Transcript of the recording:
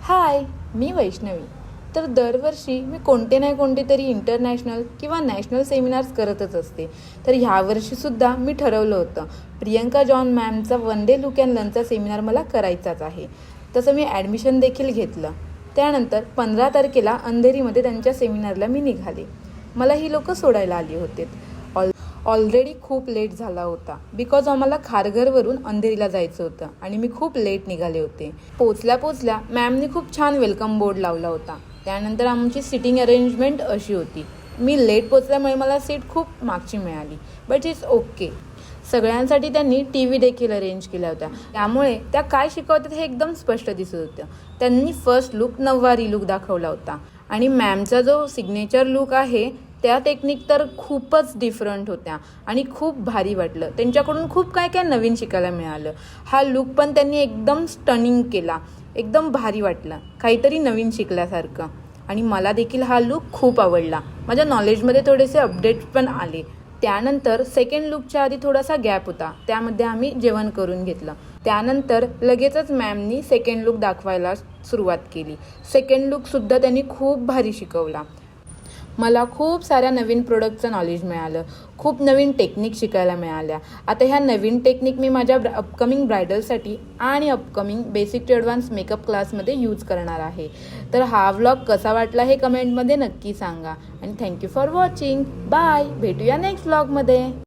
हाय, मी वैष्णवी. तर दरवर्षी मी कोणते नाही कोणते तरी इंटरनॅशनल किंवा नॅशनल सेमिनार्स करतच असते. तर ह्यावर्षीसुद्धा मी ठरवलं होतं, प्रियंका जॉन मॅमचा वन डे लुक अँड लर्नचा सेमिनार मला करायचाच आहे. तसं मी ॲडमिशन देखील घेतलं. त्यानंतर 15 तारखेला अंधेरीमध्ये त्यांच्या सेमिनारला मी निघाले. मला ही लोकं सोडायला आली होते. ऑलरेडी खूप लेट झाला होता बिकॉज आम्हाला खारघरवरून अंधेरीला जायचं होतं आणि मी खूप लेट निघाले होते. पोचल्या मॅमनी खूप छान वेलकम बोर्ड लावला होता. त्यानंतर आमची सिटिंग अरेंजमेंट अशी होती. मी लेट पोचल्यामुळे मला सीट खूप मागची मिळाली, बट इट्स ओके. सगळ्यांसाठी त्यांनी TV देखील अरेंज केल्या होत्या, त्यामुळे त्या काय शिकवतात हे एकदम स्पष्ट दिसत होतं. त्यांनी फर्स्ट लुक नऊवारी लुक दाखवला होता आणि मॅमचा जो सिग्नेचर लुक आहे त्या टेक्निक तर खूपच डिफरंट होत्या आणि खूप भारी वाटलं. त्यांच्याकडून खूप काय काय नवीन शिकायला मिळालं. हा लुक पण त्यांनी एकदम स्टनिंग केला, एकदम भारी वाटलं, काहीतरी नवीन शिकल्यासारखं. आणि मला देखील हा लुक खूप आवडला. माझ्या नॉलेजमध्ये थोडेसे अपडेट पण आले. त्यानंतर सेकंड लुकच्या आधी थोडासा गॅप होता, त्यामध्ये आम्ही जेवण करून घेतलं. त्यानंतर लगेचच मॅमनी सेकंड लुक दाखवायला सुरुवात केली. सेकंड लुकसुद्धा त्यांनी खूप भारी शिकवला. मला खूप साऱ्या नवीन प्रोडक्टचं नॉलेज मिळालं, खूप नवीन टेक्निक शिकायला मिळाल्या. आता ह्या नवीन टेक्निक मी माझ्या अपकमिंग ब्रायडलसाठी आणि upcoming basic to advance makeup क्लासमध्ये यूज करणार आहे. तर हा व्लॉग कसा वाटला हे कमेंटमध्ये नक्की सांगा आणि थँक्यू फॉर वॉचिंग. बाय, भेटूया नेक्स्ट व्लॉगमध्ये.